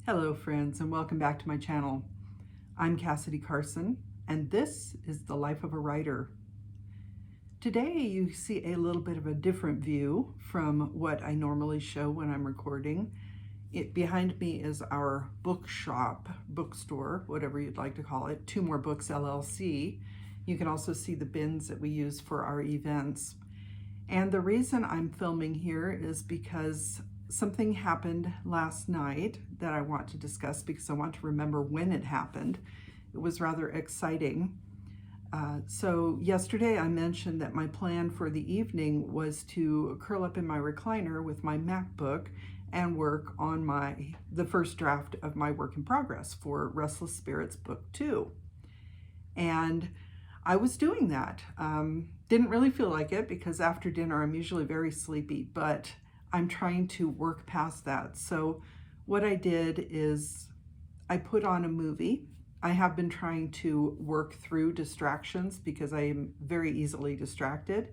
Hello friends, and welcome back to my channel. I'm Cassidy Carson, and this is the life of a writer. Today you see a little bit of a different view from what I normally show when I'm recording. Behind me is our bookshop, bookstore, whatever you'd like to call it, Two More Books LLC. You can also see the bins that we use for our events. And the reason I'm filming here is because something happened last night that I want to discuss because I want to remember when it happened. It was rather exciting. So yesterday I mentioned that my plan for the evening was to curl up in my recliner with my MacBook and work on the first draft of my work in progress for Restless Spirits Book 2. And I was doing that. Didn't really feel like it because after dinner I'm usually very sleepy, but I'm trying to work past that. So what I did is I put on a movie. I have been trying to work through distractions because I am very easily distracted.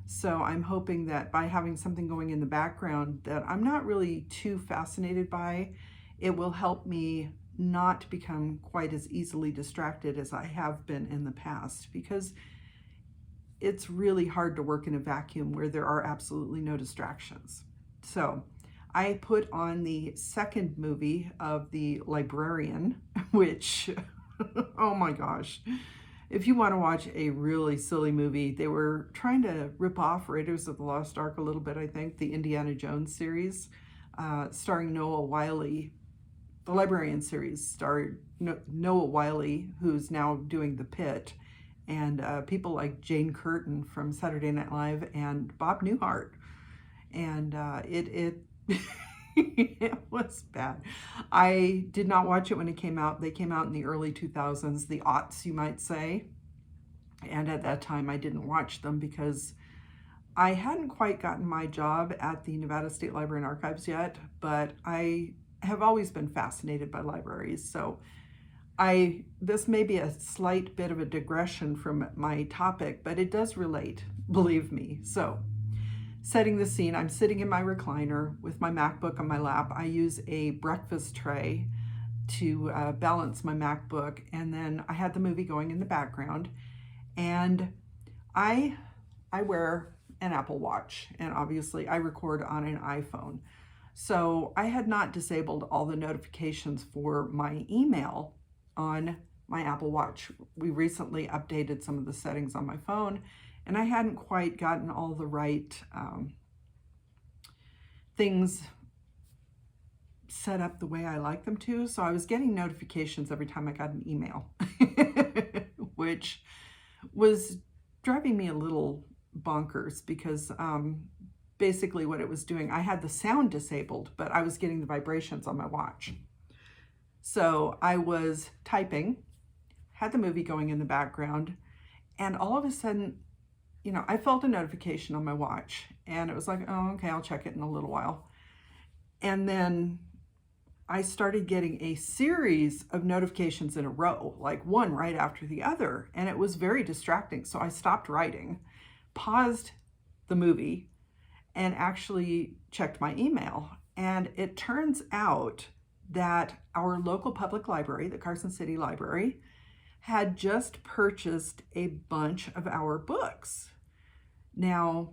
So I'm hoping that by having something going in the background that I'm not really too fascinated by, it will help me not become quite as easily distracted as I have been in the past, because it's really hard to work in a vacuum where there are absolutely no distractions. So I put on the second movie of The Librarian, which, oh my gosh, if you want to watch a really silly movie, they were trying to rip off Raiders of the Lost Ark a little bit, I think, the Indiana Jones series, starring Noah Wyle. The Librarian series starred Noah Wyle, who's now doing The Pit, and people like Jane Curtin from Saturday Night Live and Bob Newhart. And it it was bad. I did not watch it when it came out. They came out in the early 2000s, the aughts, you might say. And at that time, I didn't watch them because I hadn't quite gotten my job at the Nevada State Library and Archives yet, but I have always been fascinated by libraries. So this may be a slight bit of a digression from my topic, but it does relate, believe me. So setting the scene, I'm sitting in my recliner with my MacBook on my lap. I use a breakfast tray to balance my MacBook, and then I had the movie going in the background, and I wear an Apple Watch, and obviously I record on an iPhone. So I had not disabled all the notifications for my email on my Apple Watch. We recently updated some of the settings on my phone, and I hadn't quite gotten all the right things set up the way I like them to. So I was getting notifications every time I got an email, which was driving me a little bonkers because basically what it was doing, I had the sound disabled, but I was getting the vibrations on my watch. So I was typing, had the movie going in the background, and all of a sudden, I felt a notification on my watch, and it was like, oh, okay, I'll check it in a little while. And then I started getting a series of notifications in a row, like one right after the other, and it was very distracting. So I stopped writing, paused the movie, and actually checked my email. And it turns out that our local public library, the Carson City Library, had just purchased a bunch of our books. Now,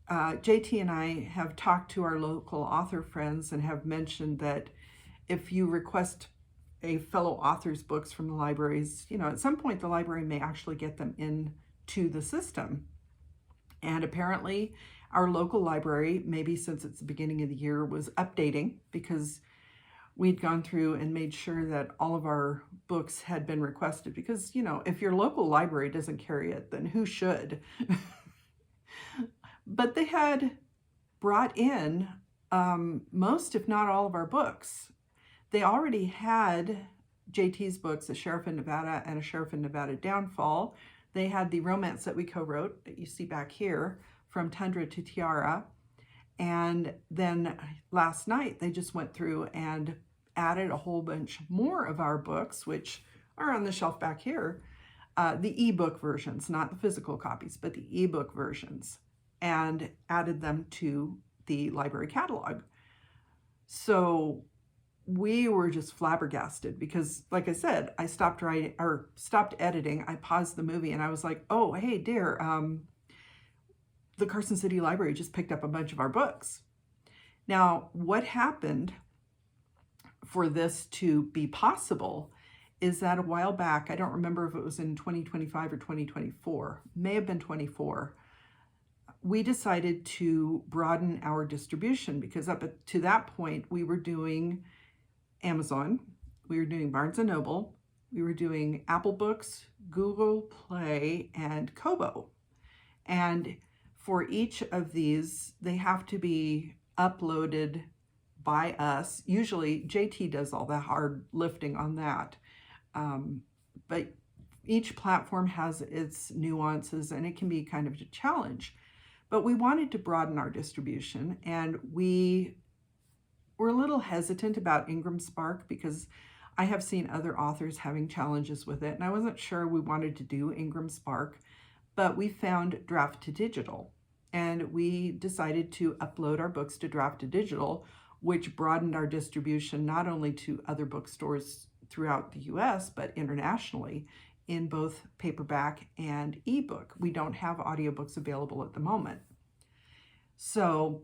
JT and I have talked to our local author friends and have mentioned that if you request a fellow author's books from the libraries, at some point the library may actually get them into the system. And apparently our local library, maybe since it's the beginning of the year, was updating because we'd gone through and made sure that all of our books had been requested, because, if your local library doesn't carry it, then who should? But they had brought in most, if not all, of our books. They already had JT's books, A Sheriff in Nevada and A Sheriff in Nevada Downfall. They had the romance that we co-wrote that you see back here, From Tundra to Tiara. And then last night, they just went through and added a whole bunch more of our books, which are on the shelf back here, the ebook versions, not the physical copies, but the ebook versions, and added them to the library catalog. So we were just flabbergasted because, like I said, I stopped writing or stopped editing. I paused the movie and I was like, oh, hey, dear, the Carson City Library just picked up a bunch of our books. Now, what happened for this to be possible is that a while back, I don't remember if it was in 2025 or 2024, may have been 24, we decided to broaden our distribution because up to that point, we were doing Amazon, we were doing Barnes & Noble, we were doing Apple Books, Google Play, and Kobo. And for each of these, they have to be uploaded by us. Usually JT does all the hard lifting on that. But each platform has its nuances and it can be kind of a challenge. But we wanted to broaden our distribution, and we were a little hesitant about Ingram Spark because I have seen other authors having challenges with it, and I wasn't sure we wanted to do Ingram Spark, but we found Draft to Digital, and we decided to upload our books to Draft to Digital, which broadened our distribution not only to other bookstores throughout the US, but internationally in both paperback and ebook. We don't have audiobooks available at the moment. So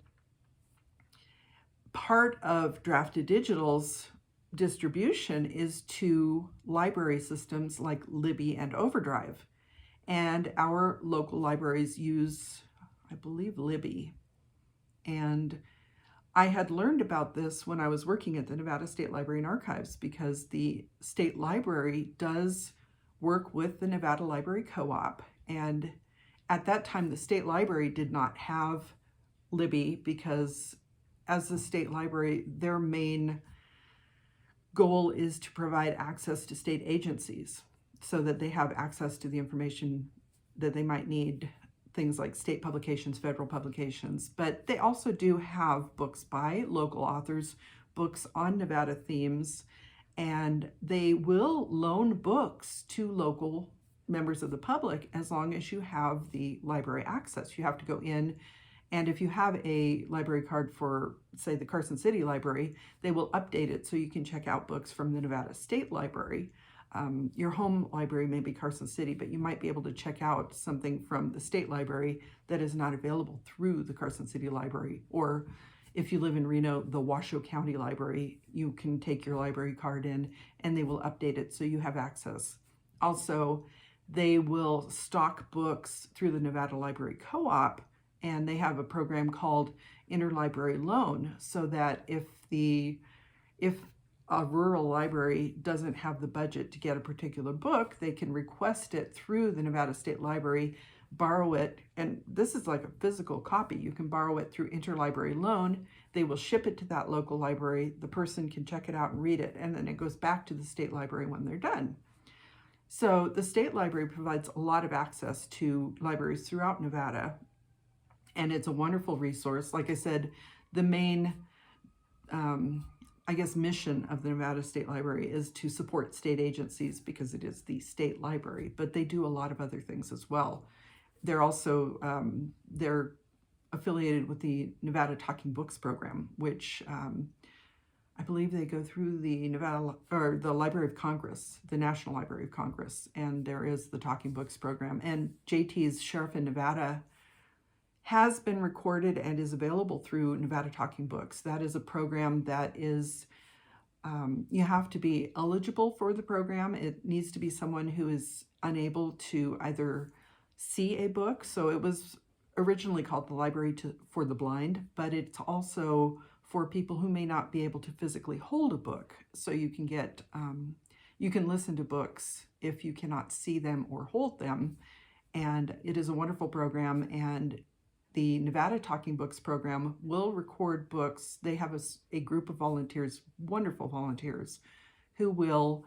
part of Draft to Digital's distribution is to library systems like Libby and Overdrive. And our local libraries use, I believe, Libby. And I had learned about this when I was working at the Nevada State Library and Archives, because the state library does work with the Nevada Library Co-op. And at that time, the state library did not have Libby because as the state library, their main goal is to provide access to state agencies so that they have access to the information that they might need, things like state publications, federal publications. But they also do have books by local authors, books on Nevada themes, and they will loan books to local members of the public as long as you have the library access. You have to go in, and if you have a library card for, say, the Carson City Library, they will update it so you can check out books from the Nevada State Library. Your home library may be Carson City, but you might be able to check out something from the state library that is not available through the Carson City Library. Or if you live in Reno, the Washoe County Library, you can take your library card in and they will update it so you have access. Also, they will stock books through the Nevada Library Co-op, and they have a program called Interlibrary Loan, so that if a rural library doesn't have the budget to get a particular book, they can request it through the Nevada State Library, borrow it, and this is like a physical copy. You can borrow it through Interlibrary Loan. They will ship it to that local library. The person can check it out and read it, and then it goes back to the state library when they're done. So the state library provides a lot of access to libraries throughout Nevada, and it's a wonderful resource. Like I said, the main mission of the Nevada State Library is to support state agencies because it is the state library, but they do a lot of other things as well. They're also, they're affiliated with the Nevada Talking Books program, which I believe they go through the Nevada, or the Library of Congress, the National Library of Congress, and there is the Talking Books program. And JT's Sheriff in Nevada has been recorded and is available through Nevada Talking Books. That is a program that is, you have to be eligible for the program. It needs to be someone who is unable to either see a book. So it was originally called the Library for the Blind, but it's also for people who may not be able to physically hold a book. So you can get, you can listen to books if you cannot see them or hold them. And it is a wonderful program, and the Nevada Talking Books program will record books. They have a group of volunteers, wonderful volunteers, who will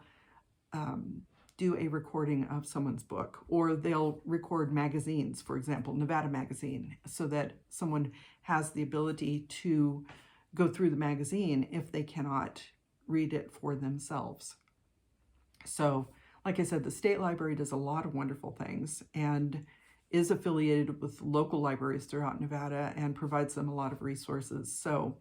do a recording of someone's book, or they'll record magazines, for example, Nevada Magazine, so that someone has the ability to go through the magazine if they cannot read it for themselves. So, like I said, the State Library does a lot of wonderful things and is affiliated with local libraries throughout Nevada and provides them a lot of resources. So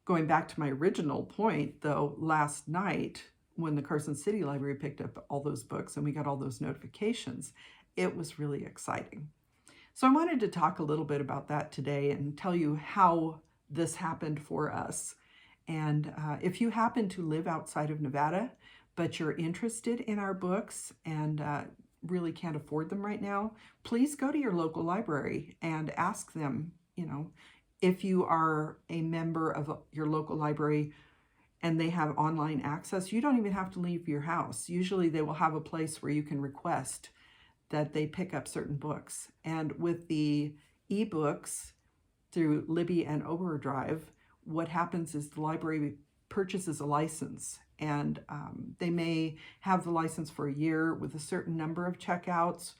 Going back to my original point, though, last night when the Carson City Library picked up all those books and we got all those notifications, it was really exciting. So I wanted to talk a little bit about that today and tell you how this happened for us. And if you happen to live outside of Nevada, but you're interested in our books and really can't afford them right now, please go to your local library and ask them, if you are a member of your local library and they have online access, you don't even have to leave your house. Usually they will have a place where you can request that they pick up certain books. And with the ebooks through Libby and Overdrive, what happens is the library purchases a license, and they may have the license for a year with a certain number of checkouts,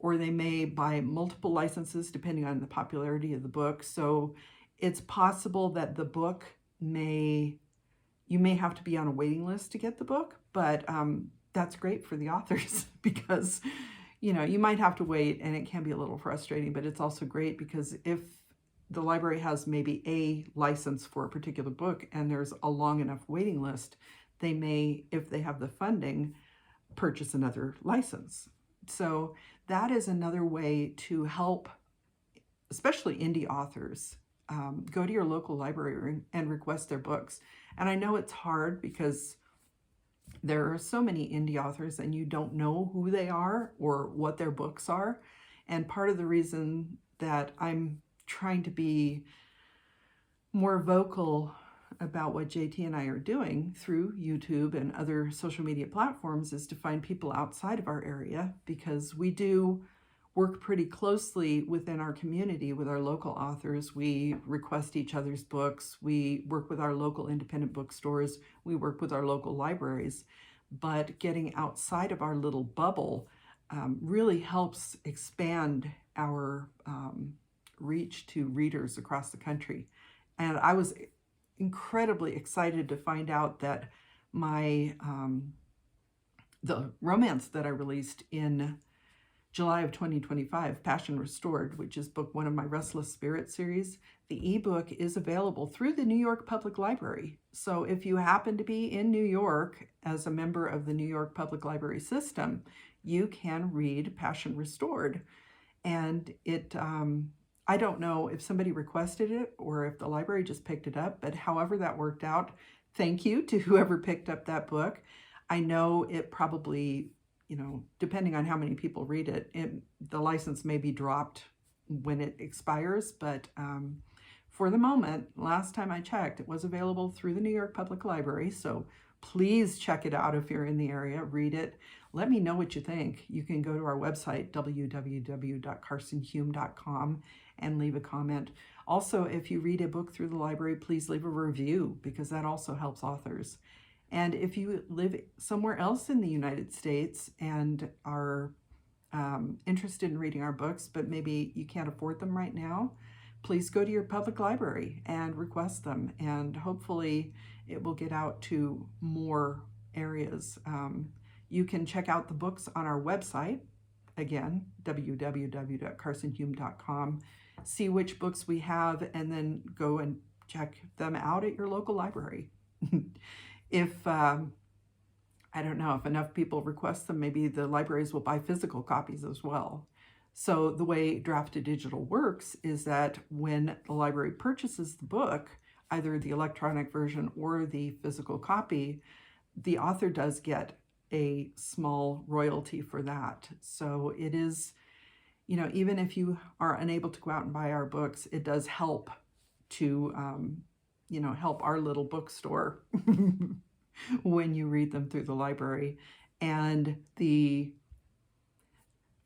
or they may buy multiple licenses depending on the popularity of the book. So it's possible that the book you may have to be on a waiting list to get the book, but that's great for the authors because you might have to wait and it can be a little frustrating, but it's also great because if the library has maybe a license for a particular book and there's a long enough waiting list, they may, if they have the funding, purchase another license. So that is another way to help, especially indie authors, go to your local library and request their books. And I know it's hard because there are so many indie authors and you don't know who they are or what their books are. And part of the reason that I'm trying to be more vocal about what JT and I are doing through YouTube and other social media platforms is to find people outside of our area, because we do work pretty closely within our community with our local authors. We request each other's books. We work with our local independent bookstores. We work with our local libraries. But getting outside of our little bubble really helps expand our reach to readers across the country. And I was incredibly excited to find out that my the romance that I released in July of 2025, Passion Restored, which is book one of my Restless Spirit series, the ebook is available through the New York Public Library. So if you happen to be in New York as a member of the New York Public Library system, you can read Passion Restored. And it, I don't know if somebody requested it or if the library just picked it up, but however that worked out, thank you to whoever picked up that book. I know it probably, depending on how many people read it, the license may be dropped when it expires, but for the moment, last time I checked, it was available through the New York Public Library, so please check it out if you're in the area, read it. Let me know what you think. You can go to our website, www.carsonhume.com, and leave a comment. Also, if you read a book through the library, please leave a review, because that also helps authors. And if you live somewhere else in the United States and are interested in reading our books, but maybe you can't afford them right now, please go to your public library and request them. And hopefully it will get out to more areas. You can check out the books on our website, again, www.carsonhume.com, see which books we have, and then go and check them out at your local library. If, I don't know, if enough people request them, maybe the libraries will buy physical copies as well. So the way Draft to Digital works is that when the library purchases the book, either the electronic version or the physical copy, the author does get a small royalty for that. So it is, even if you are unable to go out and buy our books, it does help to, help our little bookstore when you read them through the library. And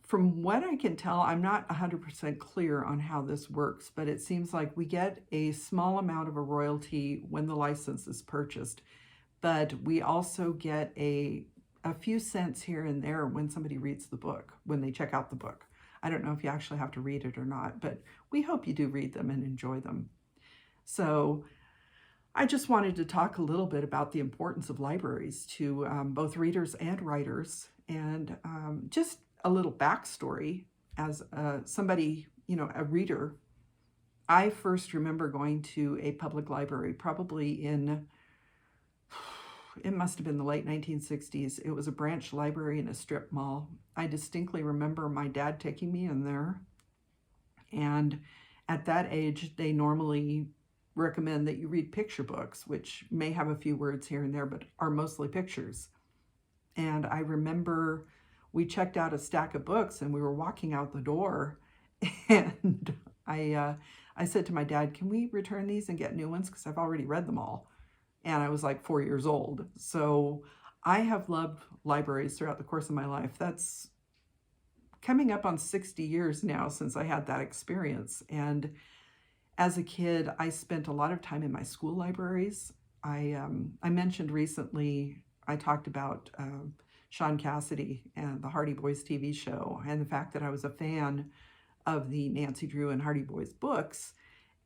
from what I can tell, I'm not 100% clear on how this works, but it seems like we get a small amount of a royalty when the license is purchased, but we also get a few cents here and there when somebody reads the book, when they check out the book. I don't know if you actually have to read it or not, but we hope you do read them and enjoy them. So I just wanted to talk a little bit about the importance of libraries to both readers and writers, and just a little backstory as somebody, a reader. I first remember going to a public library probably in, it must have been the late 1960s. It was a branch library in a strip mall. I distinctly remember my dad taking me in there. And at that age, they normally recommend that you read picture books, which may have a few words here and there, but are mostly pictures. And I remember we checked out a stack of books and we were walking out the door, and I said to my dad, "Can we return these and get new ones? Because I've already read them all." And I was like 4 years old. So I have loved libraries throughout the course of my life. That's coming up on 60 years now since I had that experience. And as a kid, I spent a lot of time in my school libraries. I mentioned recently, I talked about Sean Cassidy and the Hardy Boys TV show, and the fact that I was a fan of the Nancy Drew and Hardy Boys books.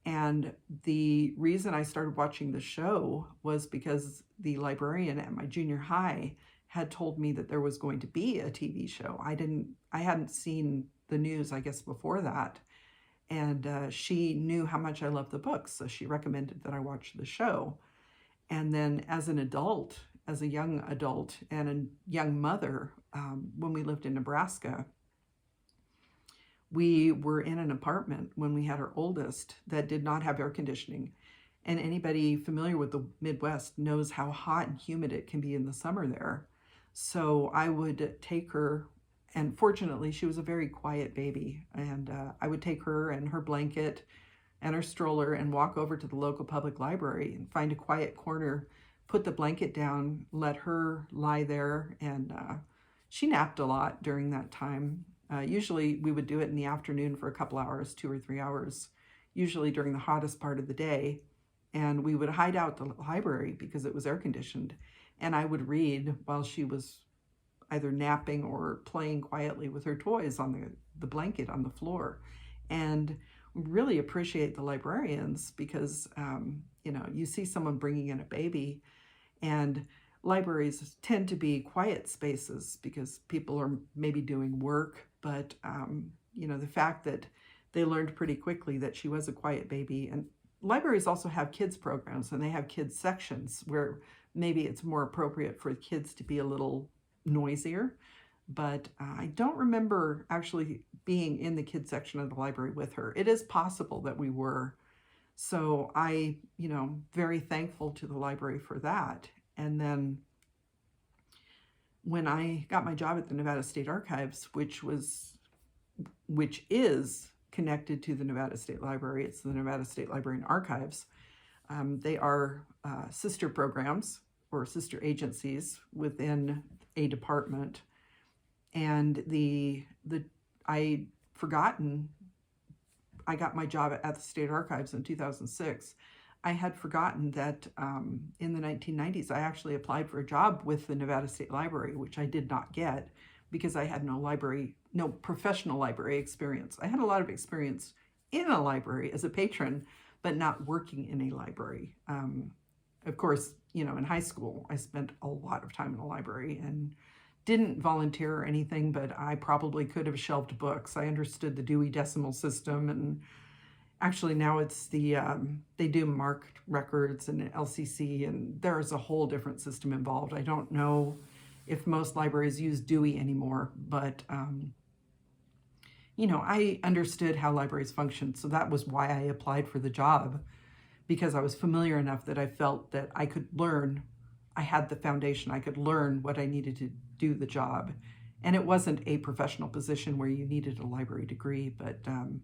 And the reason I started watching the show was because the librarian at my junior high had told me that there was going to be a TV show. I hadn't seen the news, I guess, before that. And she knew how much I loved the books, so she recommended that I watch the show. And then as an adult, as a young adult and a young mother, when we lived in Nebraska, we were in an apartment when we had our oldest that did not have air conditioning. And anybody familiar with the Midwest knows how hot and humid it can be in the summer there. So I would take her, and fortunately she was a very quiet baby, and I would take her and her blanket and her stroller and walk over to the local public library and find a quiet corner, put the blanket down, let her lie there, and she napped a lot during that time. Usually we would do it in the afternoon for a couple hours, 2 or 3 hours, usually during the hottest part of the day. And we would hide out the library because it was air conditioned. And I would read while she was either napping or playing quietly with her toys on the blanket on the floor. And really appreciate the librarians because, you see someone bringing in a baby, and libraries tend to be quiet spaces because people are maybe doing work, but the fact that they learned pretty quickly that she was a quiet baby. And libraries also have kids programs, and they have kids sections where maybe it's more appropriate for kids to be a little noisier. But I don't remember actually being in the kids section of the library with her. It is possible that we were. So I, very thankful to the library for that. And then when I got my job at the Nevada State Archives, which is connected to the Nevada State Library, it's the Nevada State Library and Archives. They are sister programs or sister agencies within a department. And I got my job at the State Archives in 2006. I had forgotten that in the 1990s, I actually applied for a job with the Nevada State Library, which I did not get because I had no professional library experience. I had a lot of experience in a library as a patron, but not working in a library. Of course, in high school, I spent a lot of time in the library and didn't volunteer or anything, but I probably could have shelved books. I understood the Dewey Decimal System, and actually now it's they do marked records and LCC, and there's a whole different system involved. I don't know if most libraries use Dewey anymore, but I understood how libraries function, so that was why I applied for the job, because I was familiar enough that I felt that I could learn. I had the foundation. I could learn what I needed to do the job. And it wasn't a professional position where you needed a library degree, but the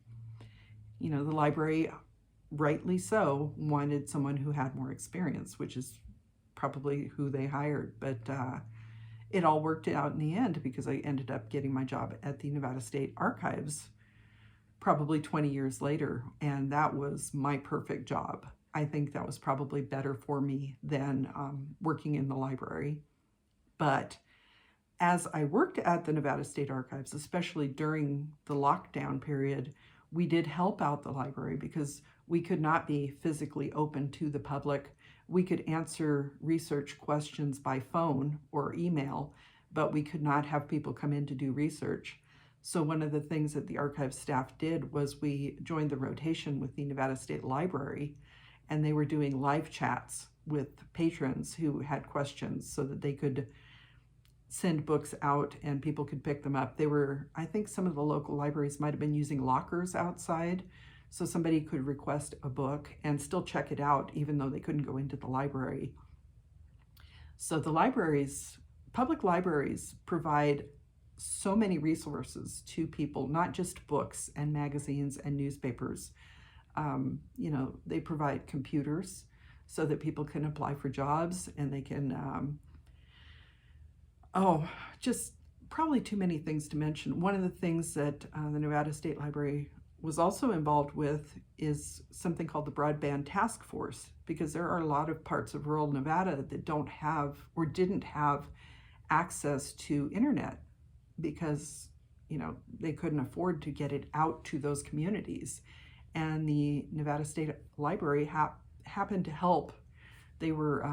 library, rightly so, wanted someone who had more experience, which is probably who they hired. But it all worked out in the end because I ended up getting my job at the Nevada State Archives probably 20 years later, and that was my perfect job. I think that was probably better for me than working in the library. But as I worked at the Nevada State Archives, especially during the lockdown period, we did help out the library because we could not be physically open to the public. We could answer research questions by phone or email, but we could not have people come in to do research. So one of the things that the archive staff did was we joined the rotation with the Nevada State Library, and they were doing live chats with patrons who had questions so that they could send books out and people could pick them up. They were, I think some of the local libraries might have been using lockers outside, so somebody could request a book and still check it out even though they couldn't go into the library. So the libraries, public libraries, provide so many resources to people, not just books and magazines and newspapers. You know, they provide computers so that people can apply for jobs, and they can, just probably too many things to mention. One of the things that the Nevada State Library was also involved with is something called the Broadband Task Force, because there are a lot of parts of rural Nevada that don't have or didn't have access to internet because, you know, they couldn't afford to get it out to those communities. And the Nevada State Library happened to help. They were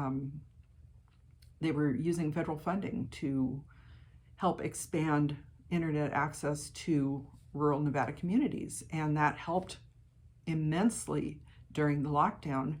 using federal funding to help expand internet access to rural Nevada communities, and that helped immensely during the lockdown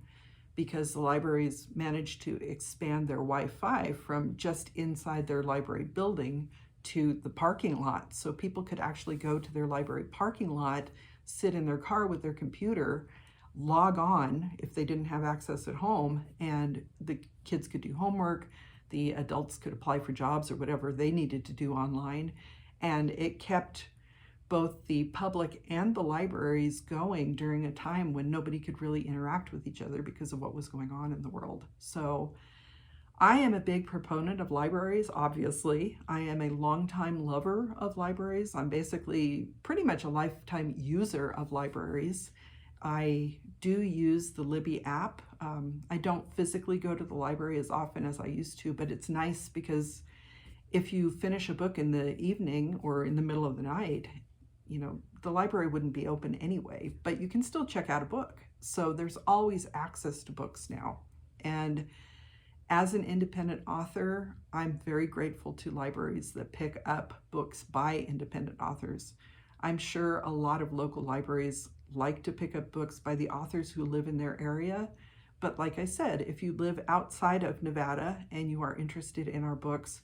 because the libraries managed to expand their Wi-Fi from just inside their library building to the parking lot, so people could actually go to their library parking lot, sit in their car with their computer, log on if they didn't have access at home, and the kids could do homework, the adults could apply for jobs or whatever they needed to do online, and it kept both the public and the libraries going during a time when nobody could really interact with each other because of what was going on in the world. So I am a big proponent of libraries, obviously. I am a longtime lover of libraries. I'm basically pretty much a lifetime user of libraries. I do use the Libby app. I don't physically go to the library as often as I used to, but it's nice because if you finish a book in the evening or in the middle of the night, you know, the library wouldn't be open anyway, but you can still check out a book. So there's always access to books now. And as an independent author, I'm very grateful to libraries that pick up books by independent authors. I'm sure a lot of local libraries like to pick up books by the authors who live in their area. But like I said, if you live outside of Nevada and you are interested in our books,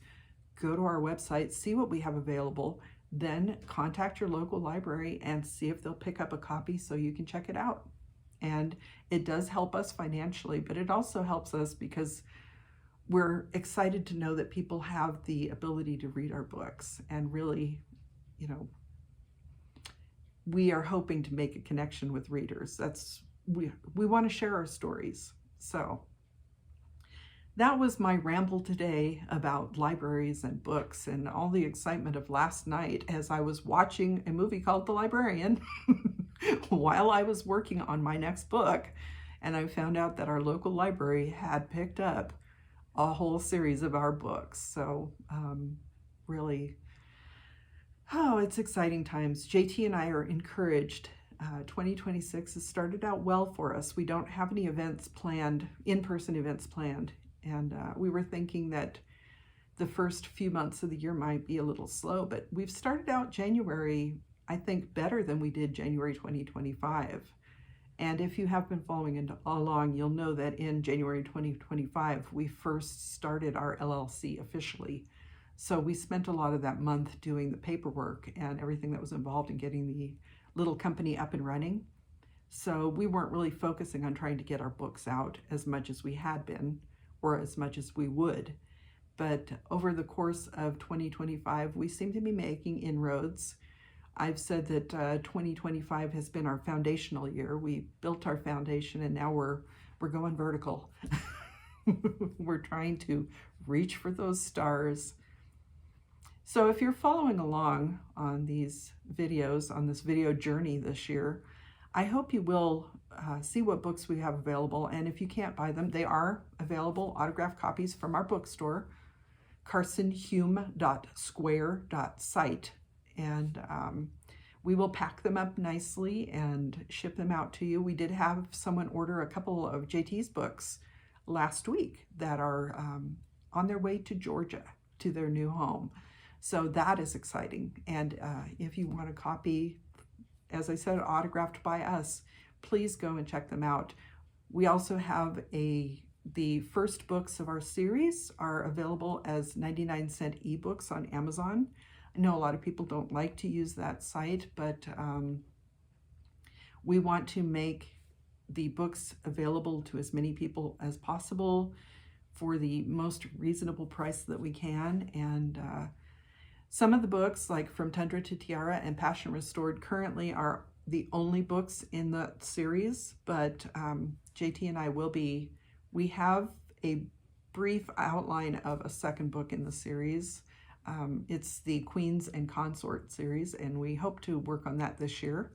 go to our website, see what we have available, then contact your local library and see if they'll pick up a copy so you can check it out. And it does help us financially, but it also helps us because we're excited to know that people have the ability to read our books, and really, you know, we are hoping to make a connection with readers. We want to share our stories. So that was my ramble today about libraries and books and all the excitement of last night as I was watching a movie called The Librarian while I was working on my next book. And I found out that our local library had picked up a whole series of our books. So really, it's exciting times. JT and I are encouraged. 2026 has started out well for us. We don't have any events planned, in-person events planned. And we were thinking that the first few months of the year might be a little slow, but we've started out January, I think, better than we did January 2025. And if you have been following along, you'll know that in January 2025, we first started our LLC officially. So we spent a lot of that month doing the paperwork and everything that was involved in getting the little company up and running. So we weren't really focusing on trying to get our books out as much as we had been, or as much as we would. But over the course of 2025, we seem to be making inroads. I've said that 2025 has been our foundational year. We built our foundation and now we're going vertical. We're trying to reach for those stars. So if you're following along on these videos, on this video journey this year, I hope you will see what books we have available. And if you can't buy them, they are available, autographed copies from our bookstore, carsonhume.square.site. And we will pack them up nicely and ship them out to you. We did have someone order a couple of JT's books last week that are on their way to Georgia, to their new home. So that is exciting. And if you want a copy, as I said, autographed by us, please go and check them out. We also have the first books of our series are available as 99-cent ebooks on Amazon. I know a lot of people don't like to use that site, but we want to make the books available to as many people as possible for the most reasonable price that we can. And some of the books, like From Tundra to Tiara and Passion Restored, currently are the only books in the series, but JT and I we have a brief outline of a second book in the series. It's the Queens and Consort series, and we hope to work on that this year.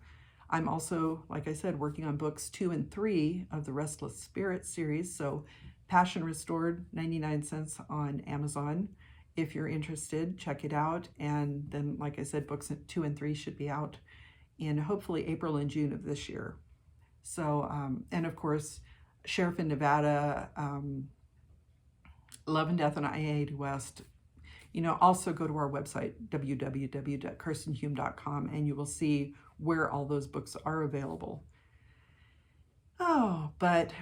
I'm also, like I said, working on books 2 and 3 of the Restless Spirit series. So Passion Restored, 99 cents on Amazon. If you're interested, check it out. And then, like I said, books 2 and 3 should be out in hopefully April and June of this year. So, and of course, Sheriff in Nevada, Love and Death on I-80 West. Also go to our website, www.carsonhume.com, and you will see where all those books are available. Oh, but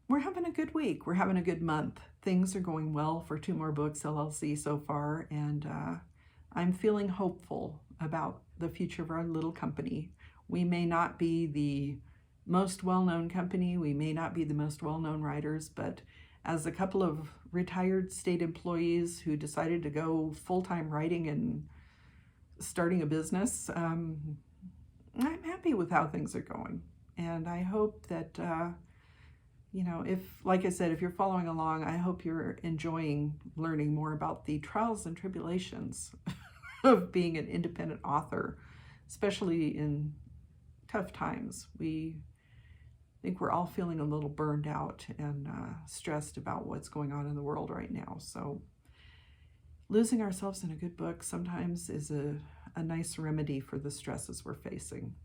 we're having a good week. We're having a good month. Things are going well for 2 more books LLC so far, and I'm feeling hopeful about the future of our little company. We may not be the most well-known company, we may not be the most well-known writers, but as a couple of retired state employees who decided to go full-time writing and starting a business, I'm happy with how things are going. And I hope that, like I said, if you're following along, I hope you're enjoying learning more about the trials and tribulations of being an independent author, especially in tough times. I think we're all feeling a little burned out and stressed about what's going on in the world right now. So losing ourselves in a good book sometimes is a nice remedy for the stresses we're facing.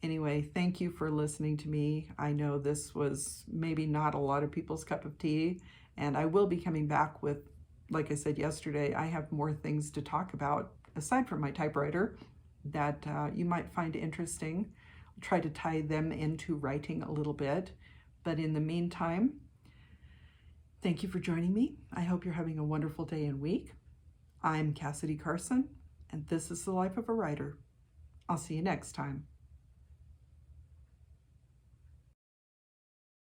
Anyway, thank you for listening to me. I know this was maybe not a lot of people's cup of tea, and I will be coming back with, like I said yesterday, I have more things to talk about aside from my typewriter that you might find interesting. I'll try to tie them into writing a little bit. But in the meantime, thank you for joining me. I hope you're having a wonderful day and week. I'm Cassidy Carson, and this is The Life of a Writer. I'll see you next time.